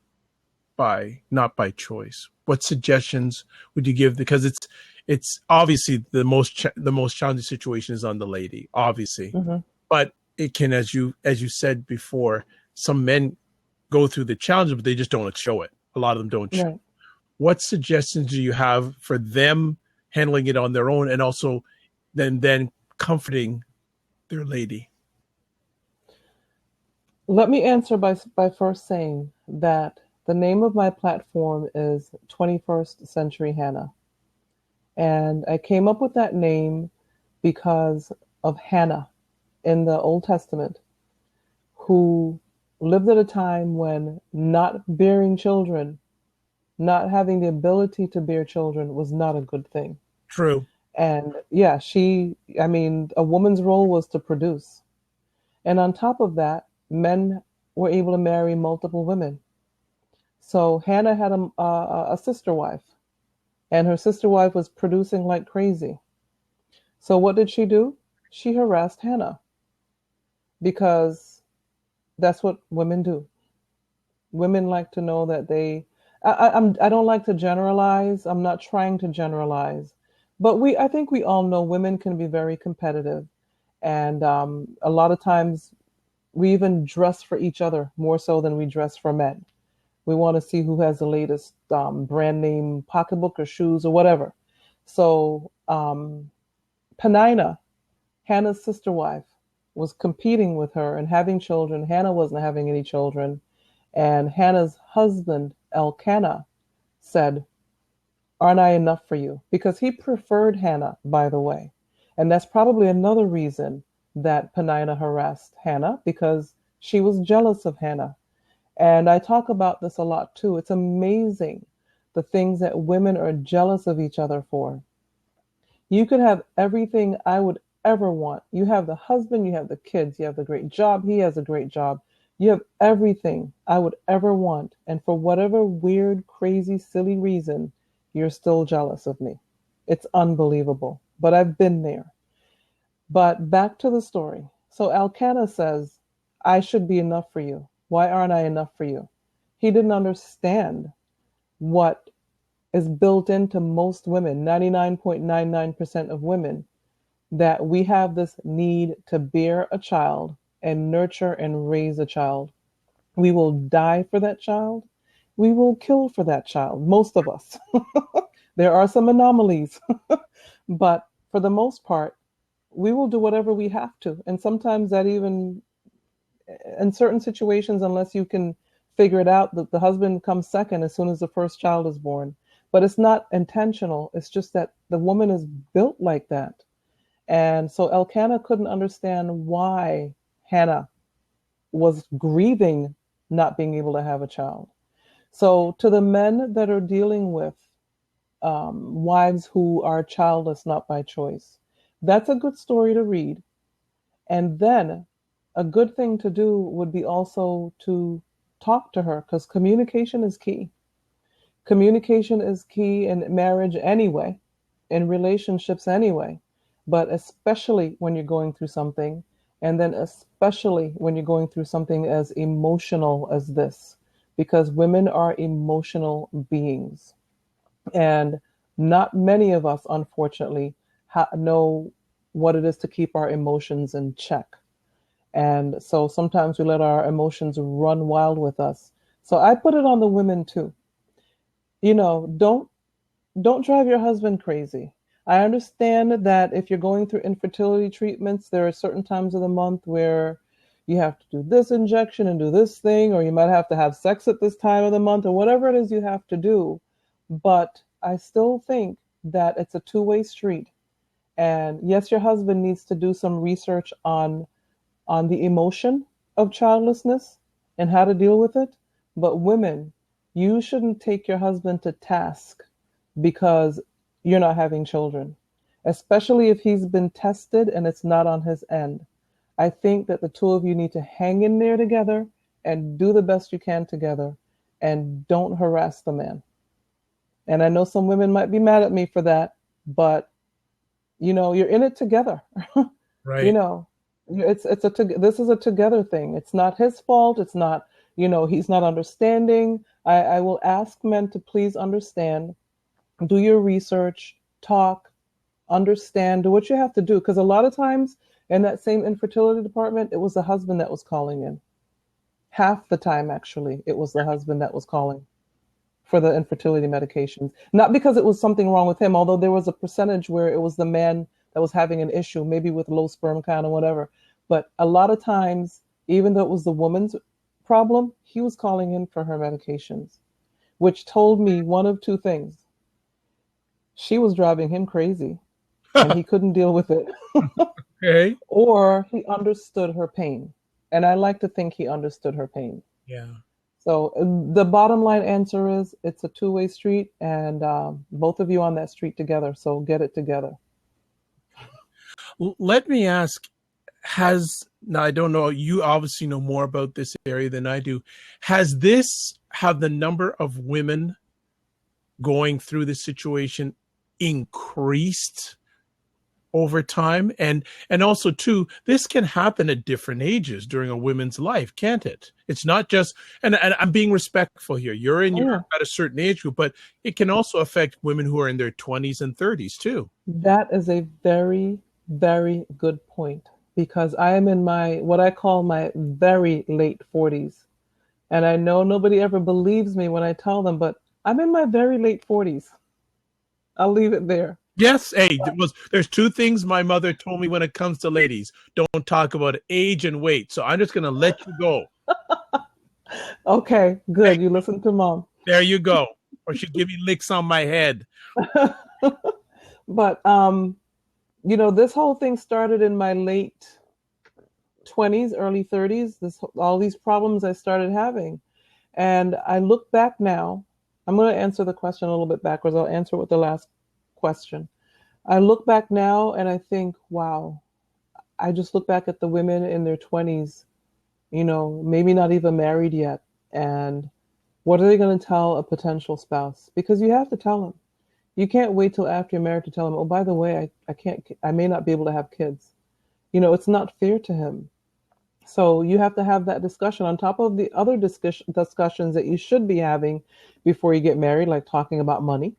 not by choice? What suggestions would you give? Because it's obviously the most challenging situation is on the lady, obviously, Mhm. but it can, as you said before, some men go through the challenge, but they just don't show it. A lot of them don't show. Right. What suggestions do you have for them handling it on their own, and also than then comforting their lady. Let me answer by first saying that the name of my platform is 21st Century Hannah. And I came up with that name because of Hannah in the Old Testament, who lived at a time when not bearing children, not having the ability to bear children was not a good thing. True. And yeah, I mean, a woman's role was to produce. And on top of that, men were able to marry multiple women. So Hannah had a sister wife, and her sister wife was producing like crazy. So what did she do? She harassed Hannah because that's what women do. Women like to know that I don't like to generalize. I'm not trying to generalize, but I think we all know women can be very competitive, and a lot of times we even dress for each other more so than we dress for men. We want to see who has the latest brand name pocketbook or shoes or whatever. So Penina, Hannah's sister wife, was competing with her and having children. Hannah wasn't having any children. And Hannah's husband, Elkanah, said, "Aren't I enough for you?" Because he preferred Hannah, by the way. And that's probably another reason that Penina harassed Hannah, because she was jealous of Hannah. And I talk about this a lot too. It's amazing the things that women are jealous of each other for. You could have everything I would ever want. You have the husband, you have the kids, you have the great job, he has a great job. You have everything I would ever want. And for whatever weird, crazy, silly reason, you're still jealous of me. It's unbelievable. But I've been there. But back to the story. So Elkanah says, "I should be enough for you. Why aren't I enough for you?" He didn't understand what is built into most women, 99.99% of women, that we have this need to bear a child and nurture and raise a child. We will die for that child. We will kill for that child, most of us. There are some anomalies, but for the most part, we will do whatever we have to. And sometimes that even, in certain situations, unless you can figure it out, the husband comes second as soon as the first child is born. But it's not intentional. It's just that the woman is built like that. And so Elkanah couldn't understand why Hannah was grieving not being able to have a child. So to the men that are dealing with wives who are childless, not by choice, that's a good story to read. And then a good thing to do would be also to talk to her, because communication is key. Communication is key in marriage anyway, in relationships anyway, but especially when you're going through something, and then especially when you're going through something as emotional as this, because women are emotional beings. And not many of us, unfortunately, know what it is to keep our emotions in check. And so sometimes we let our emotions run wild with us. So I put it on the women too. You know, don't drive your husband crazy. I understand that if you're going through infertility treatments, there are certain times of the month where you have to do this injection and do this thing, or you might have to have sex at this time of the month, or whatever it is you have to do. But I still think that it's a two-way street. And yes, your husband needs to do some research on the emotion of childlessness and how to deal with it. But women, you shouldn't take your husband to task because you're not having children, especially if he's been tested and it's not on his end. I think that the two of you need to hang in there together and do the best you can together, and don't harass the man. And I know some women might be mad at me for that, but you know, you're in it together. You Right. know, this is a together thing. It's not his fault. It's not, he's not understanding. I will ask men to please understand, do your research, talk, understand, do what you have to do. Because a lot of times in that same infertility department, it was the husband that was calling in. Half the time, actually, it was the husband that was calling for the infertility medications. Not because it was something wrong with him, although there was a percentage where it was the man that was having an issue, maybe with low sperm count or whatever. But a lot of times, even though it was the woman's problem, he was calling in for her medications, which told me one of two things. She was driving him crazy and he couldn't deal with it. Okay. Or he understood her pain. And I like to think he understood her pain. Yeah. So the bottom line answer is it's a two-way street, and both of you on that street together. So get it together. Let me ask, now I don't know, you obviously know more about this area than I do. Have the number of women going through this situation increased over time? And also too, this can happen at different ages during a woman's life, can't it? It's not just, and I'm being respectful here. You're at a certain age group, but it can also affect women who are in their 20s and 30s too. That is a very, very good point, because I am in what I call my very late 40s. And I know nobody ever believes me when I tell them, but I'm in my very late 40s. I'll leave it there. Yes, hey, there's two things my mother told me when it comes to ladies. Don't talk about age and weight. So I'm just going to let you go. Okay, good. Hey, you listen to mom. There you go. Or she'd give me licks on my head. But, this whole thing started in my late 20s, early 30s, all these problems I started having. And I look back now. I'm going to answer the question a little bit backwards. I'll answer with the last question. I look back now and I think, wow, I just look back at the women in their 20s, maybe not even married yet. And what are they going to tell a potential spouse? Because you have to tell them. You can't wait till after you're married to tell them, oh, by the way, I may not be able to have kids. It's not fair to him. So you have to have that discussion on top of the other discussions that you should be having before you get married, like talking about money.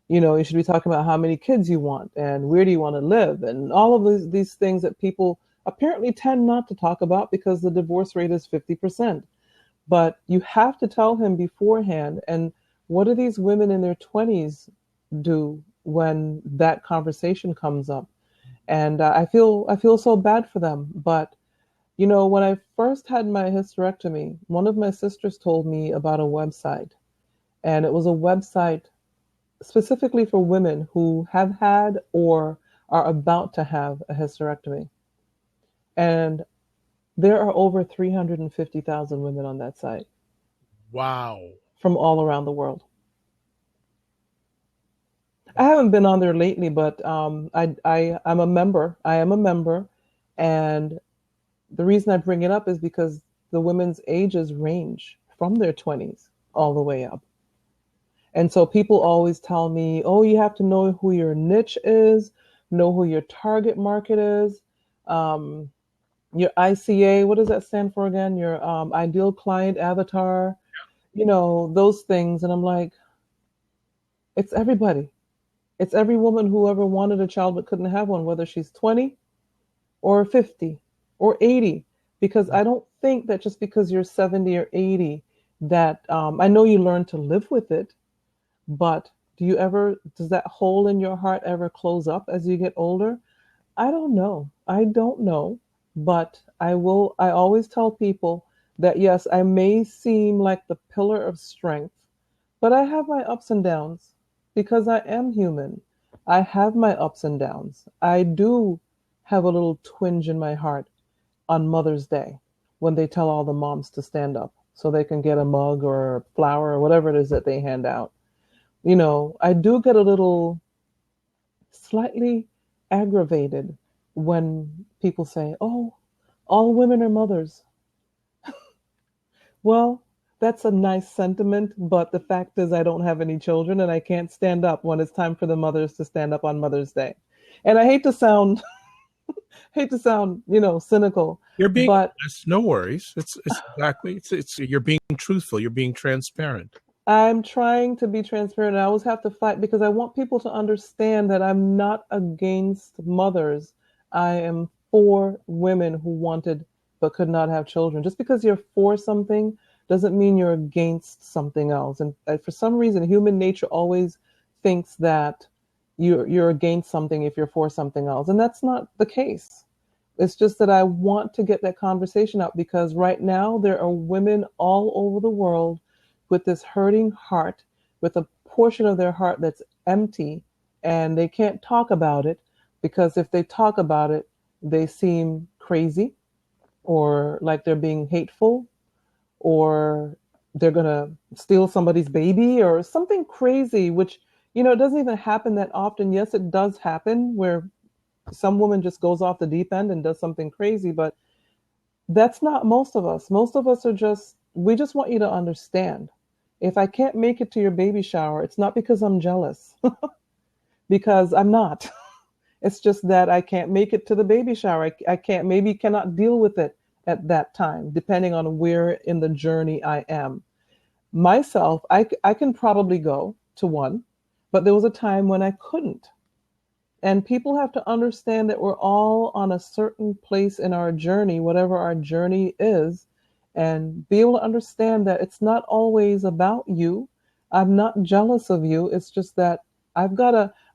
You should be talking about how many kids you want and where do you want to live, and all of these things that people apparently tend not to talk about because the divorce rate is 50%. But you have to tell him beforehand. And what do these women in their 20s do when that conversation comes up? And I feel so bad for them. But when I first had my hysterectomy, one of my sisters told me about a website, and it was a website specifically for women who have had or are about to have a hysterectomy. And there are over 350,000 women on that site. Wow. From all around the world. I haven't been on there lately, but I'm a member. I am a member. And the reason I bring it up is because the women's ages range from their 20s all the way up. And so people always tell me, oh, you have to know who your niche is, know who your target market is, your ICA, what does that stand for again? Your ideal client avatar, those things. And I'm like, it's everybody. It's every woman who ever wanted a child but couldn't have one, whether she's 20 or 50 or 80. Because I don't think that just because you're 70 or 80 that I know you learn to live with it. But does that hole in your heart ever close up as you get older? I don't know. But I always tell people that, yes, I may seem like the pillar of strength, but I have my ups and downs because I am human. I have my ups and downs. I do have a little twinge in my heart on Mother's Day when they tell all the moms to stand up so they can get a mug or a flower or whatever it is that they hand out. I do get a little slightly aggravated when people say, oh, all women are mothers. Well, that's a nice sentiment, but the fact is I don't have any children and I can't stand up when it's time for the mothers to stand up on Mother's Day. And I hate to sound cynical. But no worries. It's exactly, you're being truthful. You're being transparent. I'm trying to be transparent. I always have to fight because I want people to understand that I'm not against mothers. I am for women who wanted but could not have children. Just because you're for something doesn't mean you're against something else. And for some reason, human nature always thinks that you're against something if you're for something else. And that's not the case. It's just that I want to get that conversation out because right now there are women all over the world with this hurting heart, with a portion of their heart that's empty, and they can't talk about it because if they talk about it, they seem crazy or like they're being hateful or they're going to steal somebody's baby or something crazy, which, it doesn't even happen that often. Yes, it does happen where some woman just goes off the deep end and does something crazy, but that's not most of us. Most of us we just want you to understand. If I can't make it to your baby shower, it's not because I'm jealous, because I'm not. It's just that I can't make it to the baby shower. I cannot deal with it at that time, depending on where in the journey I am. Myself, I can probably go to one, but there was a time when I couldn't. And people have to understand that we're all on a certain place in our journey, whatever our journey is, and be able to understand that it's not always about you. I'm not jealous of you. It's just that I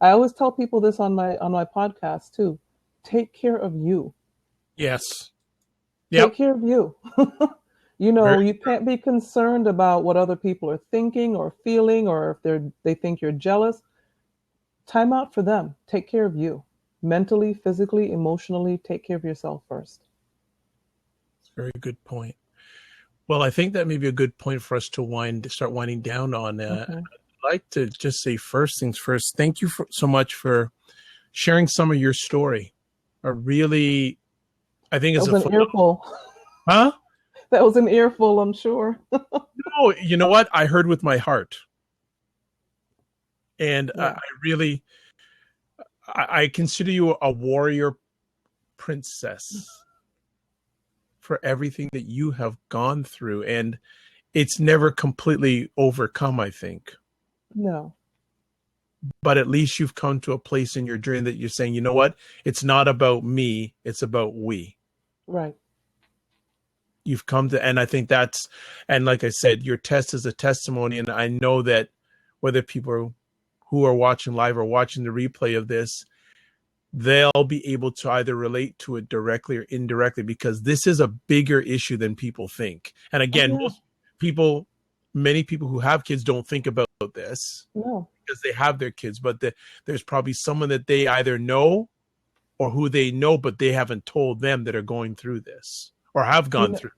always tell people this on my podcast too. Take care of you. Yes. Take care of you. Very You can't be concerned about what other people are thinking or feeling, or if they think you're jealous. Time out for them. Take care of you. Mentally, physically, emotionally, take care of yourself first. That's a very good point. Well, I think that may be a good point for us to start winding down on. Okay. I'd like to just say first things first. Thank you so much for sharing some of your story. I think it's That was an earful. Huh? That was an earful, I'm sure. No, you know what? I heard with my heart. And Yeah. I consider you a warrior princess for everything that you have gone through. And it's never completely overcome, I think. No. But at least you've come to a place in your journey that you're saying, you know what? It's not about me. It's about we. Right. You've come to, and I think and like I said, your test is a testimony. And I know that whether people who are watching live or watching the replay of this, they'll be able to either relate to it directly or indirectly, because this is a bigger issue than people think. And again, many people who have kids don't think about this because they have their kids, but there's probably someone that they either know or who they know, but they haven't told them that are going through this or have gone through.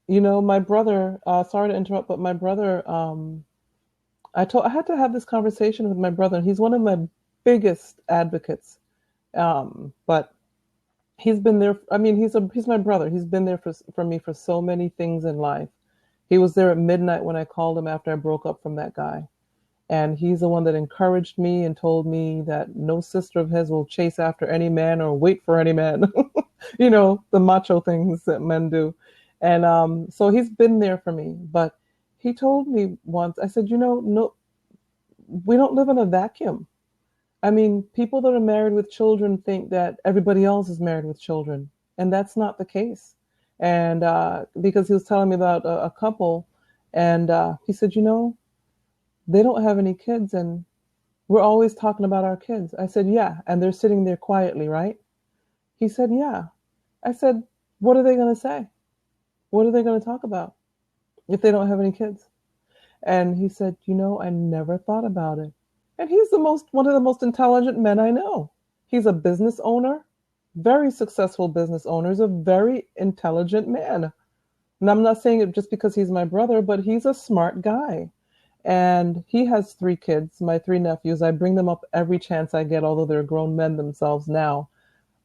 My brother, sorry to interrupt, but my brother, I had to have this conversation with my brother. He's one of my biggest advocates. But he's been there. I mean, he's my brother. He's been there for me for so many things in life. He was there at midnight when I called him after I broke up from that guy. And he's the one that encouraged me and told me that no sister of his will chase after any man or wait for any man. The macho things that men do. And so he's been there for me. But he told me once, I said, no, we don't live in a vacuum. I mean, people that are married with children think that everybody else is married with children, and that's not the case. And because he was telling me about a couple, and he said, they don't have any kids, and we're always talking about our kids. I said, yeah, and they're sitting there quietly, right? He said, yeah. I said, what are they going to say? What are they going to talk about if they don't have any kids? And he said, I never thought about it. And he's one of the most intelligent men I know. He's a business owner, very successful business owner. He's a very intelligent man. And I'm not saying it just because he's my brother, but he's a smart guy. And he has 3 kids, my 3 nephews. I bring them up every chance I get, although they're grown men themselves now.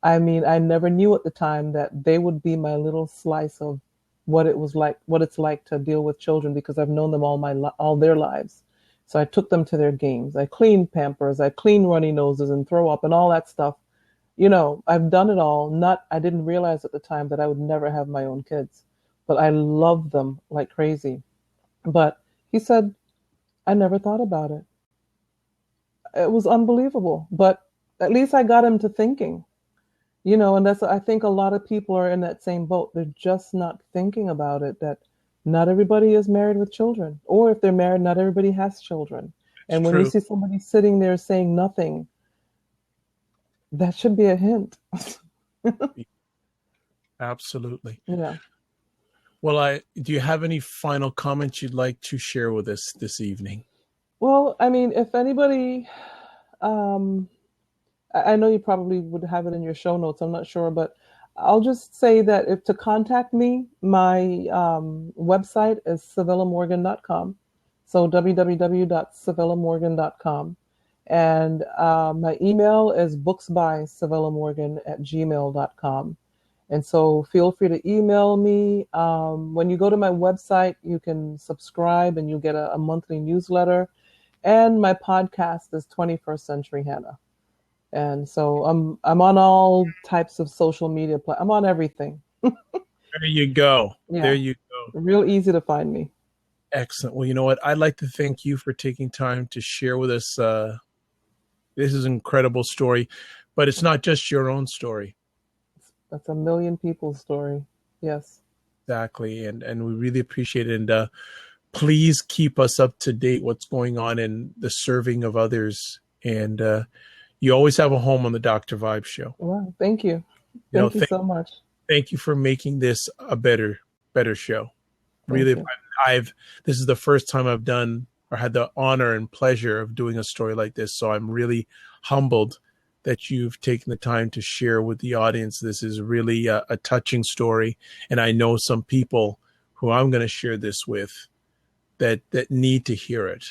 I mean, I never knew at the time that they would be my little slice of what it's like to deal with children, because I've known them all their lives. So I took them to their games. I cleaned Pampers. I cleaned runny noses and throw up and all that stuff. I've done it all. I didn't realize at the time that I would never have my own kids, but I love them like crazy. But he said, I never thought about it. It was unbelievable, but at least I got him to thinking, and I think a lot of people are in that same boat. They're just not thinking about it, that not everybody is married with children, or if they're married, not everybody has children. And when you see somebody sitting there saying nothing, That should be a hint. Absolutely. Yeah. Well, do you have any final comments you'd like to share with us this evening? Well, I mean, if anybody, um, I know you probably would have it in your show notes. I'm not sure, but I'll just say that if to contact me, my website is civillamorgan.com. So www.civillamorgan.com. And my email is booksbycivillamorgan@gmail.com. And so feel free to email me. When you go to my website, you can subscribe and you get a monthly newsletter. And my podcast is 21st Century Hannah. And so I'm on all types of social media. I'm on everything. There you go. Yeah. There you go. Real easy to find me. Excellent. Well, you know what? I'd like to thank you for taking time to share with us. This is an incredible story, but it's not just your own story. That's a million people's story. Yes. Exactly. And we really appreciate it. And please keep us up to date what's going on in the serving of others. And you always have a home on the Dr. Vibe Show. Well, thank you. Thank you so much. Thank you for making this a better show. Really, this is the first time I've done or had the honor and pleasure of doing a story like this. So I'm really humbled that you've taken the time to share with the audience. This is really a touching story. And I know some people who I'm going to share this with that need to hear it.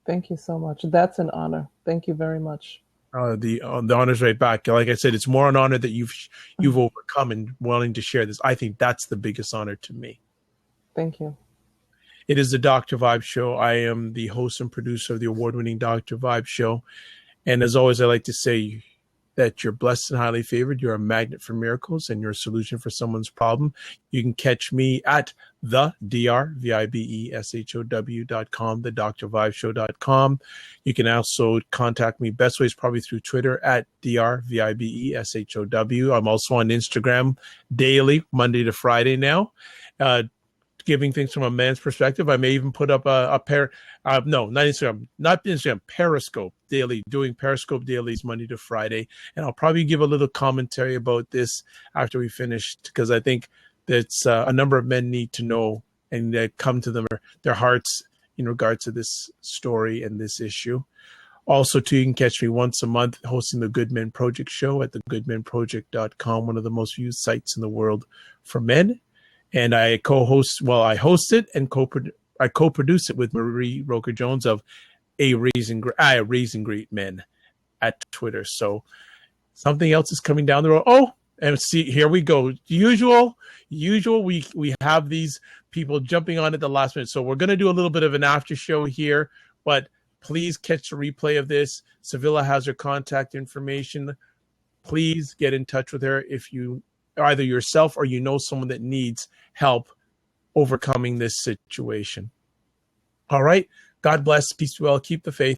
Thank you so much. That's an honor. Thank you very much. The honor's right back. Like I said, it's more an honor that you've overcome and willing to share this. I think that's the biggest honor to me. Thank you. It is the Dr. Vibe Show. I am the host and producer of the award-winning Dr. Vibe Show. And as always, I like to say that you're blessed and highly favored. You're a magnet for miracles and you're a solution for someone's problem. You can catch me at the drvibeshow.com, the drvibeshow.com. You can also contact me. Best way is probably through Twitter at drvibeshow. I'm also on Instagram daily, Monday to Friday now. Giving things from a man's perspective. I may even put up Periscope daily, doing Periscope dailies Monday to Friday. And I'll probably give a little commentary about this after we finish, because I think that's a number of men need to know and that come to their hearts in regards to this story and this issue. Also, too, you can catch me once a month hosting the Good Men Project show at thegoodmenproject.com, one of the most viewed sites in the world for men. And I host it and I co-produce it with Marie Roker Jones of Raise and Greet Men at Twitter. So something else is coming down the road. Oh, and see, here we go. Usual. We have these people jumping on at the last minute. So we're going to do a little bit of an after show here, but please catch the replay of this. Civilla has her contact information. Please get in touch with her if you either yourself or you know someone that needs help overcoming this situation. All right. God bless. Peace be well. Keep the faith.